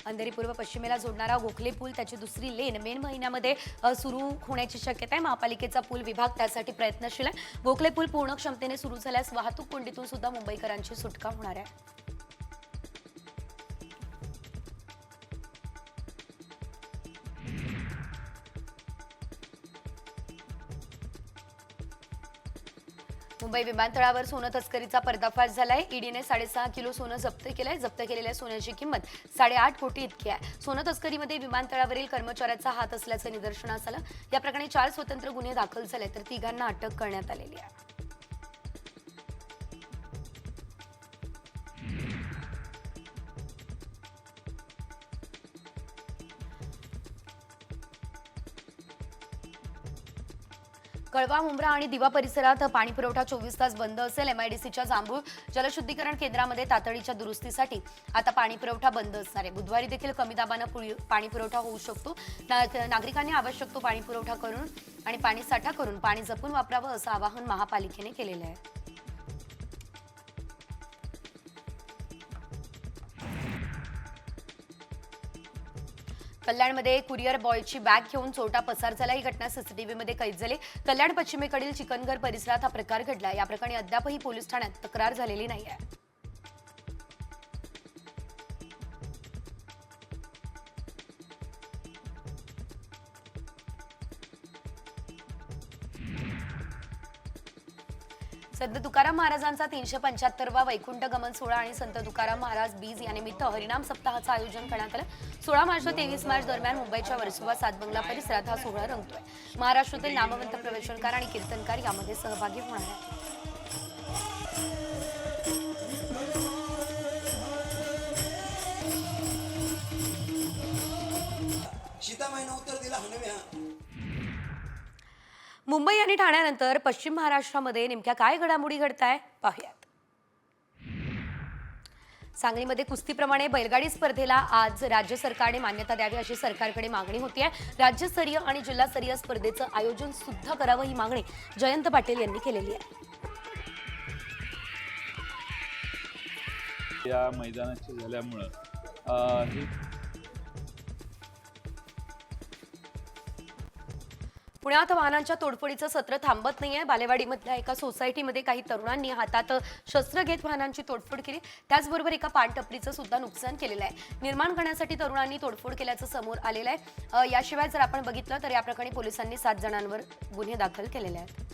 अंधेरी पूर्व पश्चिमेला जोडणारा गोखले पूल त्याची दुसरी लेन मे महिन्यामध्ये सुरू होण्याची शक्यता आहे। महापालिकेचा पूल विभाग त्यासाठी प्रयत्नशील आहे। गोखले पूल पूर्ण क्षमतेने सुरू झाल्यास वाहतूक कोंडीतून सुद्धा मुंबईकरांची सुटका होणार आहे। मुंबई विमानतळावर सोनं तस्करीचा पर्दाफाश झालाय। ईडीने 6.5 किलो सोनं जप्त केलंय। जप्त केलेल्या सोन्याची किंमत 8.5 कोटी इतकी आहे। सोनं तस्करीमध्ये विमानतळावरील कर्मचाऱ्याचा हात असल्याचं निदर्शनास आलं। या प्रकरणी 4 स्वतंत्र गुन्हे दाखल झाले तर 3घांना अटक करण्यात आलेली आहे। कळवा, मुंब्रा आणि दिवा परिसरात पाणी पुरवठा 24 तास बंद असेल। एमआयडीसीच्या जांभूळ जलशुद्धीकरण केंद्रामध्ये तातडीच्या दुरुस्तीसाठी आता पाणी पुरवठा बंद असणार आहे। बुधवारी देखील कमी दाबाने पाणी पुरवठा होऊ शकतो। नागरिकांनी आवश्यक तो पाणी पुरवठा करून आणि पाणी साठा करून पाणी जपून वापरावं असं आवाहन महापालिकेने केलेलं आहे। कल्याणमध्ये कुरिअर बॉयची बॅग घेऊन चोरटा पसार झाला। ही घटना सीसीटीव्हीमध्ये कैद झाली। कल्याण पश्चिमेकडील चिकनघर परिसरात हा प्रकार घडला। या प्रकरणी अद्यापही पोलीस ठाण्यात तक्रार झालेली नाहीये। संत तुकाराम महाराजांचा 375वा वैकुंठ गमन सोहळा आणि संत तुकाराम महाराज बीज यानिमित्त हरिनाम सप्ताहाचं आयोजन करण्यात आलं। 16 मार्च ते 23 मार्च दरम्यान मुंबईच्या वर्सोवा सातबंगला परिसरात हा सोहळा रंगतोय। महाराष्ट्रातील नामवंत प्रवचनकार आणि कीर्तनकार यामध्ये सहभागी होणार आहेत। मुंबई आणि ठाण्यानंतर पश्चिम महाराष्ट्रामध्ये नेमक्या काय घडामोडी घडताय पाहूयात। सांगलीमध्ये कुस्तीप्रमाणे बैलगाडी स्पर्धेला आज राज्य सरकारने मान्यता द्यावी अशी सरकारकडे मागणी होती आहे। राज्यस्तरीय आणि जिल्हास्तरीय स्पर्धेचं आयोजन सुद्धा करावं ही मागणी जयंत पाटील यांनी केलेली आहे। या मैदानाची झाल्यामुळे पुण्यात वाहनांच्या तोडफोडीचं सत्र थांबत नाहीये। बालेवाडीमधल्या एका सोसायटीमध्ये काही तरुणांनी हातात शस्त्र घेत वाहनांची तोडफोड केली। त्याचबरोबर एका पानटपरीचं सुद्धा नुकसान केलेलं आहे। निर्माण करण्यासाठी तरुणांनी तोडफोड केल्याचं समोर आलेलं आहे। याशिवाय जर आपण बघितलं तर या प्रकरणी पोलिसांनी 7 जणांवर गुन्हे दाखल केलेले आहेत।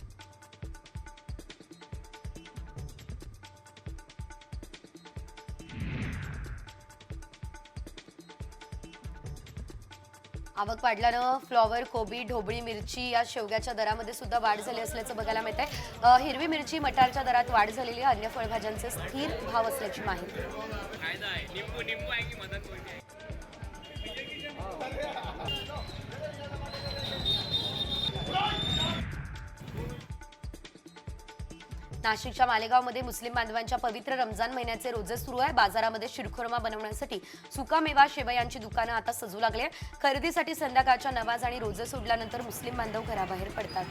आवक वाढल्यानं फ्लॉवर, कोबी, ढोबळी मिरची या शेवग्याच्या दरामध्ये सुद्धा वाढ झाली असल्याचं बघायला मिळत आहे। हिरवी मिरची, मटारच्या दरात वाढ झालेली आहे। अन्य फळभाज्यांचे स्थिर भाव असल्याची माहिती। नाशिकच्या मालेगावमध्ये मुस्लिम बांधवांच्या पवित्र रमजान महिन्याचे रोजे सुरू आहे। बाजारामध्ये शिरखुर्मा बनवण्यासाठी सुकामेवा, शेवयांची दुकानं आता सजू लागली आहे। खरेदीसाठी संध्याकाळच्या नमाज आणि रोजे सोडल्यानंतर मुस्लिम बांधव घराबाहेर पडतात।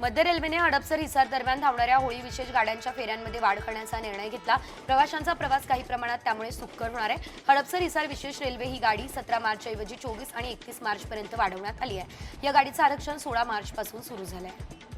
मध्य रेल्वेने हडपसर हिसार दरम्यान धावणाऱ्या होळी विशेष गाड्यांच्या फेऱ्यांमध्ये वाढ करण्याचा निर्णय घेतला। प्रवाशांचा प्रवास काही प्रमाणात त्यामुळे सुखकर होणार आहे। हडपसर हिसार विशेष रेल्वे ही गाडी 17 मार्च ऐवजी 24 आणि 31 मार्च पर्यंत वाढवण्यात आली आहे। या गाडीचं आरक्षण 16 मार्च पासून सुरू झालं आहे।